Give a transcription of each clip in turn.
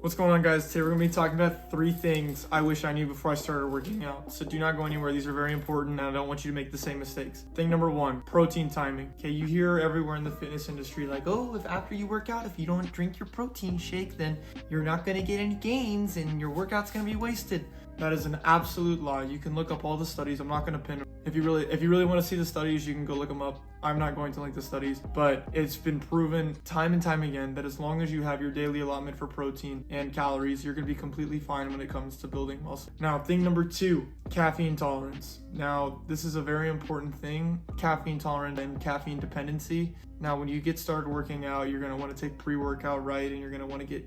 What's going on, guys? Today we're going to be talking about 3 things I wish I knew before I started working out. So do not go anywhere. These are very important and I don't want you to make the same mistakes. Thing number 1, protein timing. Okay, you hear everywhere in the fitness industry like, oh, if after you work out, if you don't drink your protein shake, then you're not going to get any gains and your workout's going to be wasted. That is an absolute lie. You can look up all the studies. I'm not going to pin them. If you really want to see the studies, you can go look them up. I'm not going to link the studies, but it's been proven time and time again that as long as you have your daily allotment for protein and calories, you're going to be completely fine when it comes to building muscle. Now, thing number 2, caffeine tolerance. Now, this is a very important thing, caffeine tolerance and caffeine dependency. Now, when you get started working out, you're going to want to take pre-workout, right? And you're going to want to get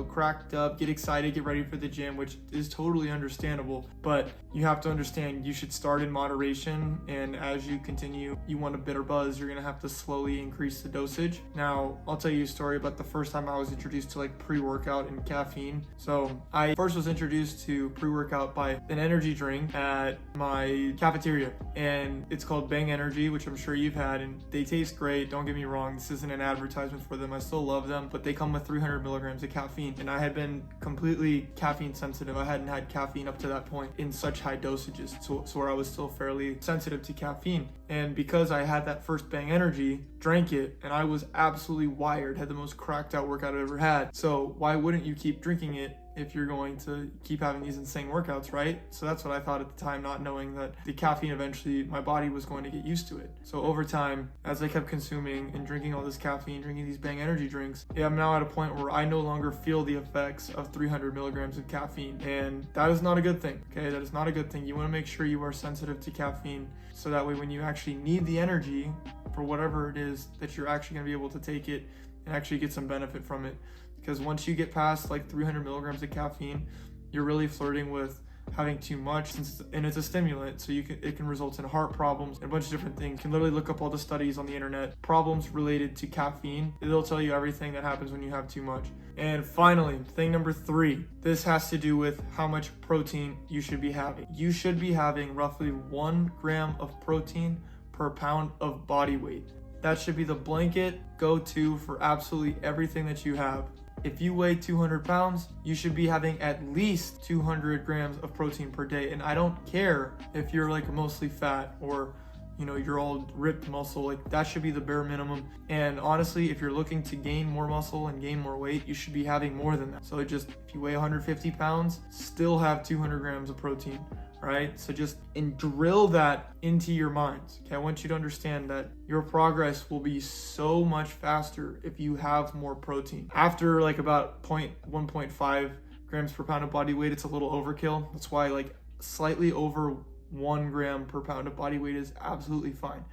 cracked up, get excited, get ready for the gym, which is totally understandable. But you have to understand you should start in moderation, and as you continue, you want a better buzz, you're gonna have to slowly increase the dosage. Now, I'll tell you a story about the first time I was introduced to like pre-workout and caffeine. So I first was introduced to pre-workout by an energy drink at my cafeteria, and it's called Bang Energy, which I'm sure you've had, and they taste great. Don't get me wrong, this isn't an advertisement for them. I still love them, but they come with 300 milligrams of caffeine, and I had been completely caffeine sensitive. I hadn't had caffeine up to that point in such high dosages, so where I was still fairly sensitive to caffeine. And because I had that first Bang Energy, drank it, and I was absolutely wired, had the most cracked out workout I've ever had. So why wouldn't you keep drinking it if you're going to keep having these insane workouts, right? So that's what I thought at the time, not knowing that the caffeine eventually, my body was going to get used to it. So over time, as I kept consuming and drinking all this caffeine, drinking these Bang Energy drinks, I'm now at a point where I no longer feel the effects of 300 milligrams of caffeine. And that is not a good thing, okay? That is not a good thing. You wanna make sure you are sensitive to caffeine, so that way when you actually need the energy for whatever it is, that you're actually gonna be able to take it and actually get some benefit from it. Because once you get past like 300 milligrams of caffeine, you're really flirting with having too much, and it's a stimulant, so it can result in heart problems and a bunch of different things. You can literally look up all the studies on the internet, problems related to caffeine. It'll tell you everything that happens when you have too much. And finally, thing number 3, this has to do with how much protein you should be having. You should be having roughly 1 gram of protein per pound of body weight. That should be the blanket go-to for absolutely everything that you have. If you weigh 200 pounds, you should be having at least 200 grams of protein per day. And I don't care if you're like mostly fat or you're all ripped muscle, like that should be the bare minimum. And honestly, if you're looking to gain more muscle and gain more weight, you should be having more than that. So just, if you weigh 150 pounds, still have 200 grams of protein. Right? So just drill that into your minds. Okay, I want you to understand that your progress will be so much faster if you have more protein. After like about 1.5 grams per pound of body weight, it's a little overkill. That's why like slightly over 1 gram per pound of body weight is absolutely fine.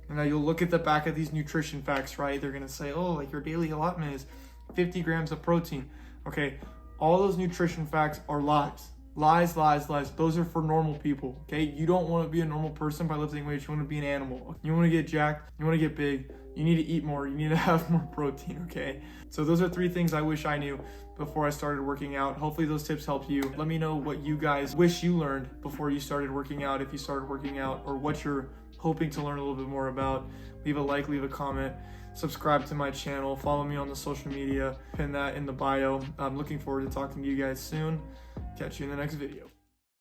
And now you'll look at the back of these nutrition facts, right? They're gonna say, oh, like your daily allotment is 50 grams of protein. Okay, all those nutrition facts are lies. Lies. Those are for normal people, okay? You don't want to be a normal person by lifting weights. You want to be an animal. You want to get jacked. You want to get big. You need to eat more. You need to have more protein, okay? So those are 3 things I wish I knew before I started working out. Hopefully those tips help you. Let me know what you guys wish you learned before you started working out, if you started working out, or what you're hoping to learn a little bit more about. Leave a like, leave a comment, subscribe to my channel, follow me on the social media, pin that in the bio. I'm looking forward to talking to you guys soon. Catch you in the next video.